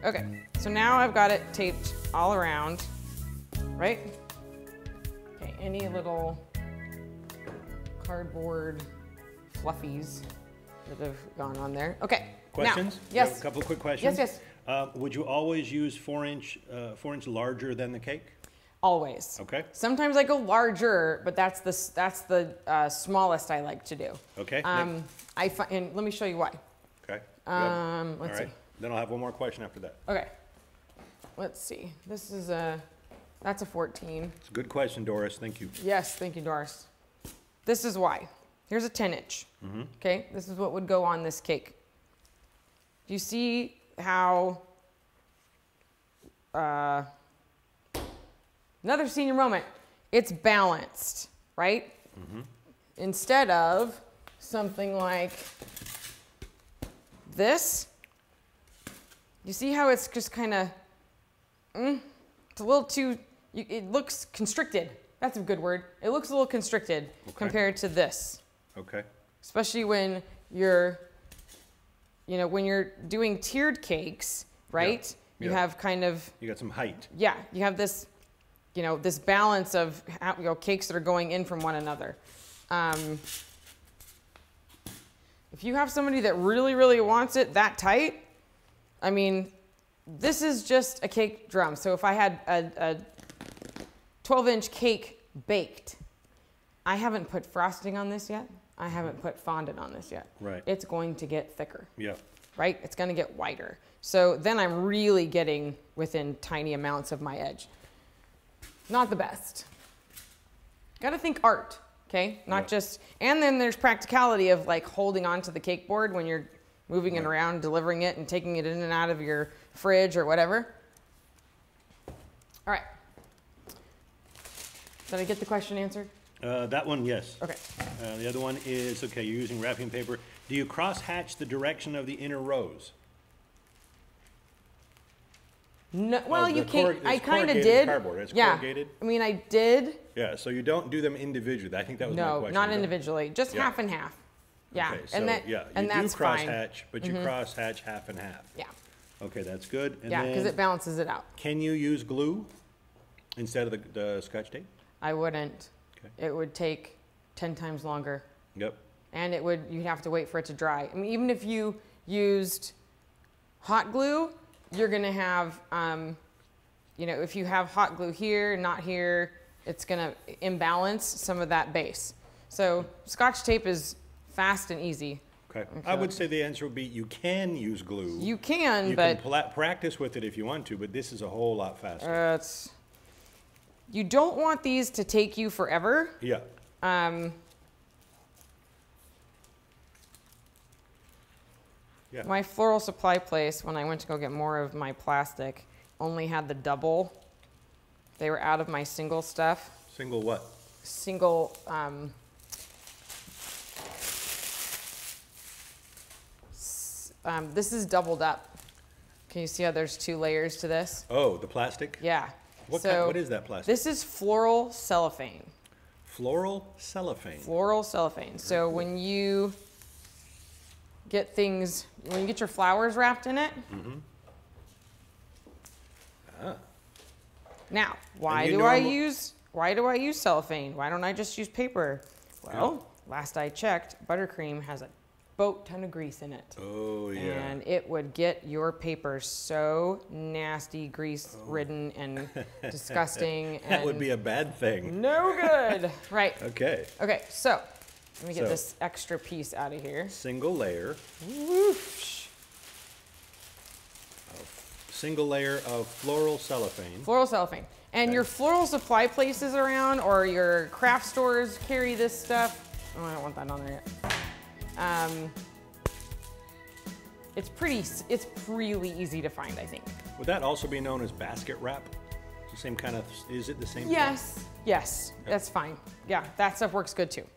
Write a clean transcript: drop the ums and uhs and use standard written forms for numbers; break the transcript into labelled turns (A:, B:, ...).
A: Okay, so now I've got it taped all around, right? Okay, any little cardboard fluffies that have gone on there. Okay.
B: Questions?
A: Now, yes.
B: A couple of quick questions.
A: Yes,
B: would you always use 4-inch larger than the cake?
A: Always.
B: Okay.
A: Sometimes I go larger, but that's the smallest I like to do.
B: Okay.
A: And let me show you why.
B: Okay.
A: Let's see.
B: Then I'll have one more question after that.
A: Okay. Let's see. This is that's a 14.
B: It's a good question, Doris. Thank you.
A: Yes, thank you, Doris. This is why. Here's a 10-inch. Okay, this is what would go on this cake. Do you see how? Another senior moment. It's balanced, right? Instead of something like this. You see how it's just kind of, it's a little too, it looks constricted. That's a good word. It looks a little constricted compared to this.
B: Okay.
A: Especially when you're, when you're doing tiered cakes, right?
B: Yeah.
A: You have kind of.
B: You got some height.
A: Yeah, you have this, this balance of cakes that are going in from one another. If you have somebody that really, really wants it that tight, I mean, this is just a cake drum. So if I had a 12-inch cake baked, I haven't put frosting on this yet. I haven't put fondant on this yet.
B: Right.
A: It's going to get thicker.
B: Yeah.
A: Right? It's going to get wider. So then I'm really getting within tiny amounts of my edge. Not the best. Got to think art, okay? Not just, and then there's practicality of like holding onto the cake board when you're moving it around, delivering it, and taking it in and out of your fridge or whatever. All right. Did I get the question answered?
B: That one, yes.
A: Okay.
B: The other one is, okay, you're using wrapping paper. Do you cross-hatch the direction of the inner rows?
A: No, well, you can't. I kind of
B: corrugated
A: did.
B: Cardboard. It's
A: yeah.
B: corrugated?
A: I mean, I did.
B: Yeah, so you don't do them individually. I think that was my question.
A: No, not individually. Just half and half. Yeah.
B: Okay, so
A: and that,
B: yeah,
A: and
B: you
A: that's
B: do cross
A: fine.
B: hatch, but you cross hatch half and half.
A: Yeah.
B: Okay, that's good. And
A: yeah, because it balances it out.
B: Can you use glue instead of the Scotch tape?
A: I wouldn't.
B: Okay.
A: It would take 10 times longer.
B: Yep.
A: And you'd have to wait for it to dry. I mean, even if you used hot glue, you're gonna have, if you have hot glue here, not here, it's gonna imbalance some of that base. So Scotch tape is fast and easy.
B: Okay. I would say the answer would be you can use glue.
A: You can,
B: you
A: but
B: can practice with it if you want to, but this is a whole lot faster.
A: You don't want these to take you forever.
B: Yeah.
A: Yeah. My floral supply place, when I went to go get more of my plastic, only had the double. They were out of my single stuff.
B: Single what?
A: Single, this is doubled up. Can you see how there's 2 layers to this?
B: Oh, the plastic?
A: Yeah.
B: What is that plastic?
A: This is floral cellophane.
B: Floral cellophane?
A: Floral cellophane. So when you get your flowers wrapped in it. Now, why do I use cellophane? Why don't I just use paper? Well, last I checked, buttercream has a boat ton of grease in it.
B: Oh, yeah.
A: And it would get your paper so nasty, grease-ridden, and disgusting.
B: That would be a bad thing.
A: No good. Right.
B: Okay.
A: Okay, so let me get this extra piece out of here.
B: Single layer.
A: Whoosh.
B: Single layer of floral cellophane.
A: Floral cellophane. And your floral supply places around or your craft stores carry this stuff. Oh, I don't want that on there yet. It's really easy to find, I think.
B: Would that also be known as basket wrap? It's the same kind of, is it the same thing?
A: Yes, that's fine. Yeah, that stuff works good too.